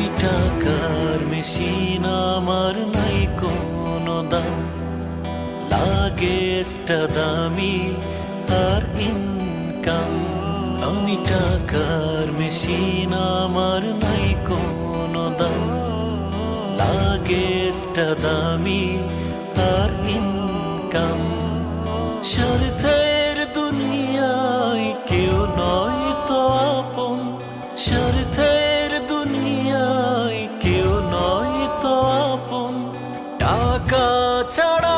আমি টাকার মেশিন, আমার নাই কোনো দাম, লাগে এক্সট্রা দামি আর ইনকাম। আমি টাকার মেশিন, আমার নাই কোনো দাম, লাগে এক্সট্রা দামি আর ইনকাম। স্বার্থের দুনিয়ায় কেউ নয় তো আপন, স্বার্থের দুনিয়ায় কেউ নয় তো আপন। টাকা ছাড়া